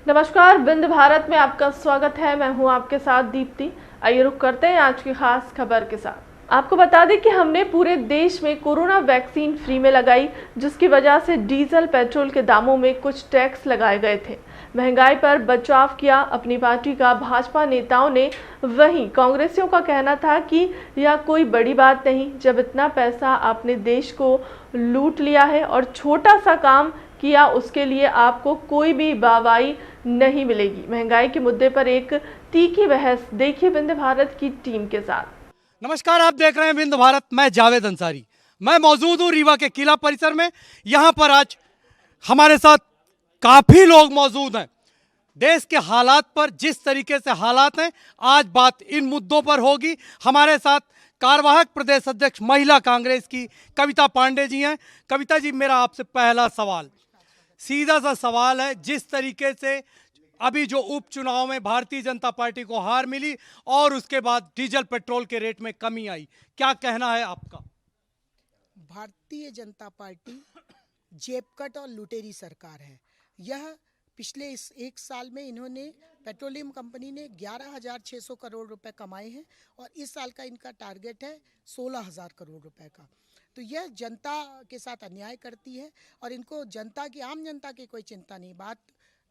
नमस्कार, बिंद भारत में आपका स्वागत है। मैं हूं आपके साथ दीप्ति। आइए रुक करते हैं आज की खास खबर के साथ। आपको बता दें कि हमने पूरे देश में कोरोना वैक्सीन फ्री में लगाई, जिसकी वजह से डीजल पेट्रोल के दामों में कुछ टैक्स लगाए गए थे। महंगाई पर बचाव किया अपनी पार्टी का भाजपा नेताओं ने। वहीं कांग्रेसियों का कहना था कि यह कोई बड़ी बात नहीं, जब इतना पैसा आपने देश को लूट लिया है और छोटा सा काम किया उसके लिए आपको कोई भी वाहवाही नहीं मिलेगी। महंगाई के मुद्दे पर एक तीखी बहस देखिए बिंद भारत की टीम के साथ। नमस्कार, आप देख रहे हैं बिंद भारत। मैं जावेद अंसारी। मैं मौजूद हूँ रीवा के किला परिसर में। यहाँ पर आज हमारे साथ काफी लोग मौजूद हैं। देश के हालात पर, जिस तरीके से हालात हैं, आज बात इन मुद्दों पर होगी। हमारे साथ कार्यवाहक प्रदेश अध्यक्ष महिला कांग्रेस की कविता पांडे जी हैं। कविता जी, मेरा आपसे पहला सवाल, सीधा सा सवाल है। जिस तरीके से अभी जो उपचुनाव में भारतीय जनता पार्टी को हार मिली और उसके बाद डीजल पेट्रोल के रेट में कमी आई, क्या कहना है आपका? भारतीय जनता पार्टी जेबकट और लुटेरी सरकार है। यह पिछले इस एक साल में इन्होंने पेट्रोलियम कंपनी ने 11,600 करोड़ रुपए कमाए हैं और इस साल का इनका टारगेट है 16,000 करोड़ रुपए का। तो यह जनता के साथ अन्याय करती है और इनको जनता की, आम जनता की कोई चिंता नहीं। बात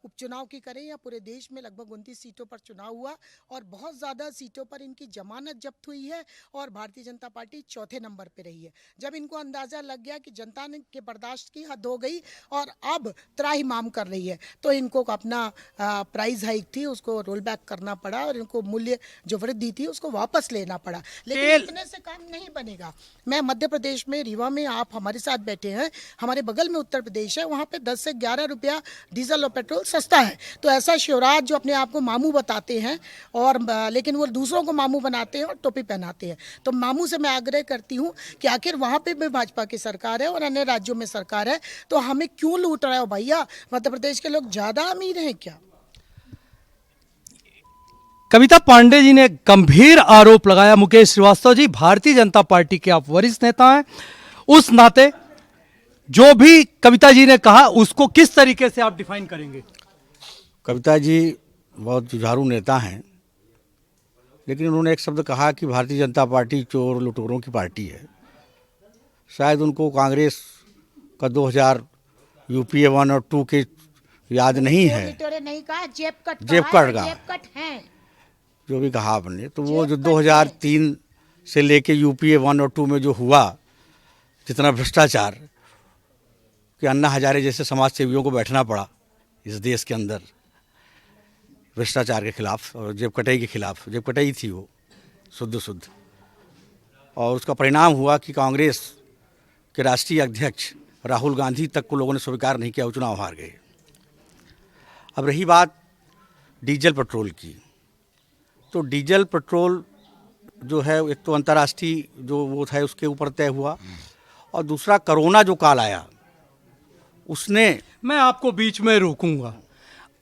उपचुनाव की करें या पूरे देश में लगभग 29 सीटों पर चुनाव हुआ और बहुत ज़्यादा सीटों पर इनकी जमानत जब्त हुई है और भारतीय जनता पार्टी चौथे नंबर पे रही है। जब इनको अंदाज़ा लग गया कि जनता ने के बर्दाश्त की हद हो गई और अब त्राहिमाम कर रही है, तो इनको अपना प्राइस हाइक थी उसको रोल बैक करना पड़ा और इनको मूल्य जो वृद्धि थी उसको वापस लेना पड़ा। लेकिन इतने से काम नहीं बनेगा। मैं मध्य प्रदेश में रीवा में, आप हमारे साथ बैठे हैं, हमारे बगल में उत्तर प्रदेश है, वहाँ पर 10 से 11 रुपया डीजल और पेट्रोल सस्ता है। तो ऐसा शिवराज जो अपने आप को मामू बताते हैं और लेकिन वो दूसरों को मामू बनाते हैं और टोपी पहनाते हैं, तो मामू से मैं आग्रह करती हूँ कि आखिर वहाँ पे भी भाजपा की सरकार है और अन्य राज्यों में सरकार है, तो हमें क्यों लूट रहे हो भैया? मध्य प्रदेश के लोग ज़्यादा अमीर हैं क्या? कविता पांडे जी ने गंभीर आरोप लगाया। मुकेश श्रीवास्तव जी, भारतीय जनता पार्टी के आप वरिष्ठ नेता हैं, उस नाते जो भी कविता जी ने कहा उसको किस तरीके से आप डिफाइन करेंगे? कविता जी बहुत जुझारू नेता हैं, लेकिन उन्होंने एक शब्द कहा कि भारतीय जनता पार्टी चोर लुटेरों की पार्टी है। शायद उनको कांग्रेस का 2000 यूपीए 1 और 2 के याद नहीं है। नहीं कहा, जेबकट है जो भी कहा आपने, तो वो जो 2003 से लेके यूपीए 1 और 2 में जो हुआ, जितना भ्रष्टाचार कि अन्ना हजारे जैसे समाज सेवियों को बैठना पड़ा इस देश के अंदर भ्रष्टाचार के खिलाफ और जेब कटाई के खिलाफ। जेब कटाई थी वो शुद्ध, और उसका परिणाम हुआ कि कांग्रेस के राष्ट्रीय अध्यक्ष राहुल गांधी तक को लोगों ने स्वीकार नहीं किया, वो चुनाव हार गए। अब रही बात डीजल पेट्रोल की, तो डीजल पेट्रोल जो है, एक तो अंतर्राष्ट्रीय जो वो था उसके ऊपर तय हुआ, और दूसरा कोरोना जो काल आया उसने। मैं आपको बीच में रोकूंगा।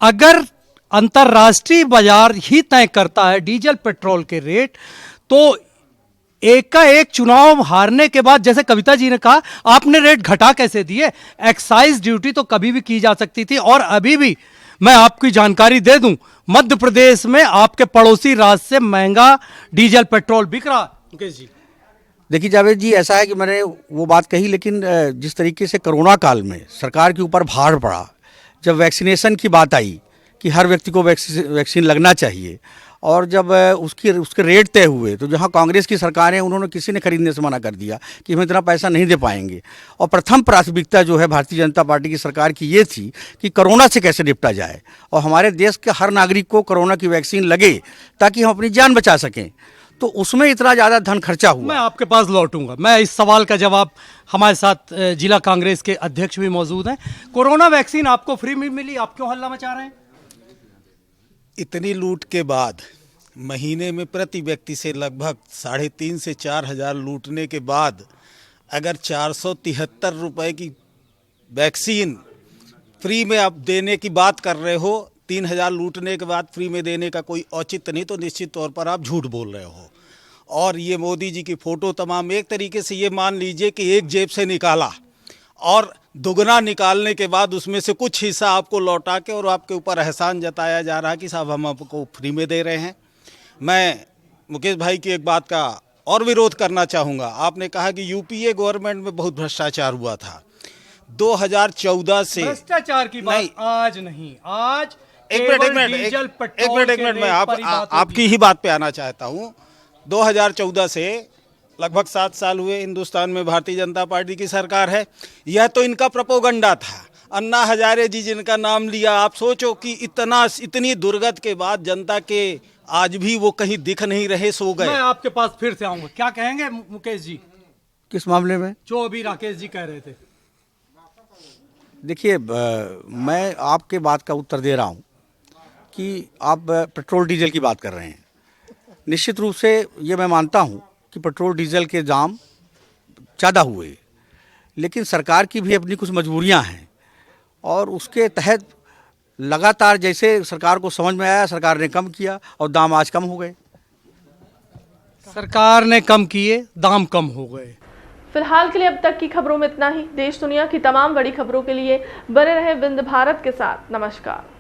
अगर अंतर्राष्ट्रीय बाजार ही तय करता है डीजल पेट्रोल के रेट, तो एक का एक चुनाव हारने के बाद, जैसे कविता जी ने कहा, आपने रेट घटा कैसे दिए? एक्साइज ड्यूटी तो कभी भी की जा सकती थी। और अभी भी मैं आपकी जानकारी दे दूं, मध्य प्रदेश में आपके पड़ोसी राज्य से महंगा डीजल पेट्रोल बिक रहा। मुकेश जी, देखिए जावेद जी, ऐसा है कि मैंने वो बात कही, लेकिन जिस तरीके से कोरोना काल में सरकार के ऊपर भार पड़ा, जब वैक्सीनेशन की बात आई कि हर व्यक्ति को वैक्सीन लगना चाहिए, और जब उसके रेट तय हुए, तो जहां कांग्रेस की सरकार है उन्होंने किसी ने खरीदने से मना कर दिया कि हम इतना पैसा नहीं दे पाएंगे। और प्रथम प्राथमिकता जो है भारतीय जनता पार्टी की सरकार की ये थी कि कोरोना से कैसे निपटा जाए और हमारे देश के हर नागरिक को कोरोना की वैक्सीन लगे ताकि हम अपनी जान बचा सकें। तो उसमें इतना ज़्यादा धन खर्चा हुआ। मैं आपके पास लौटूंगा। मैं इस सवाल का जवाब, हमारे साथ जिला कांग्रेस के अध्यक्ष भी मौजूद हैं। कोरोना वैक्सीन आपको फ्री में मिली, आप क्यों हल्ला मचा रहे हैं? इतनी लूट के बाद, महीने में प्रति व्यक्ति से लगभग 3,500 से 4,000 लूटने के बाद, अगर 473 रुपए की वैक्सीन फ्री में आप देने की बात कर रहे हो, 3,000 लूटने के बाद फ्री में देने का कोई औचित्य नहीं, तो निश्चित तौर पर आप झूठ बोल रहे हो। और ये मोदी जी की फ़ोटो तमाम, एक तरीके से ये मान लीजिए कि एक जेब से निकाला और दुगना निकालने के बाद उसमें से कुछ हिस्सा आपको लौटा के और आपके ऊपर एहसान जताया जा रहा है कि साहब हम आपको फ्री में दे रहे हैं। मैं मुकेश भाई की एक बात का और विरोध करना चाहूँगा। आपने कहा कि यूपीए गवर्नमेंट में बहुत भ्रष्टाचार हुआ था। 2014 से भ्रष्टाचार की बात नहीं, आज नहीं, आज एक मिनट मैं आपकी ही बात पे आना चाहता हूँ। 2014 से लगभग 7 साल हुए हिंदुस्तान में भारतीय जनता पार्टी की सरकार है। यह तो इनका प्रोपोगंडा था। अन्ना हजारे जी जिनका नाम लिया, आप सोचो कि इतनी दुर्गत के बाद जनता के आज भी वो कहीं दिख नहीं रहे, सो गए। मैं आपके पास फिर से आऊंगा, क्या कहेंगे मुकेश जी किस मामले में? जो अभी राकेश जी कह रहे थे। देखिए, मैं आपके बात का उत्तर दे रहा हूं कि आप पेट्रोल डीजल की बात कर रहे हैं। निश्चित रूप से ये मैं मानता हूं कि पेट्रोल डीजल के दाम ज़्यादा हुए, लेकिन सरकार की भी अपनी कुछ मजबूरियां हैं और उसके तहत लगातार जैसे सरकार को समझ में आया सरकार ने कम किया और दाम आज कम हो गए। सरकार ने कम किए, दाम कम हो गए। फिलहाल के लिए अब तक की खबरों में इतना ही। देश दुनिया की तमाम बड़ी खबरों के लिए बने रहे विंध्य भारत के साथ। नमस्कार।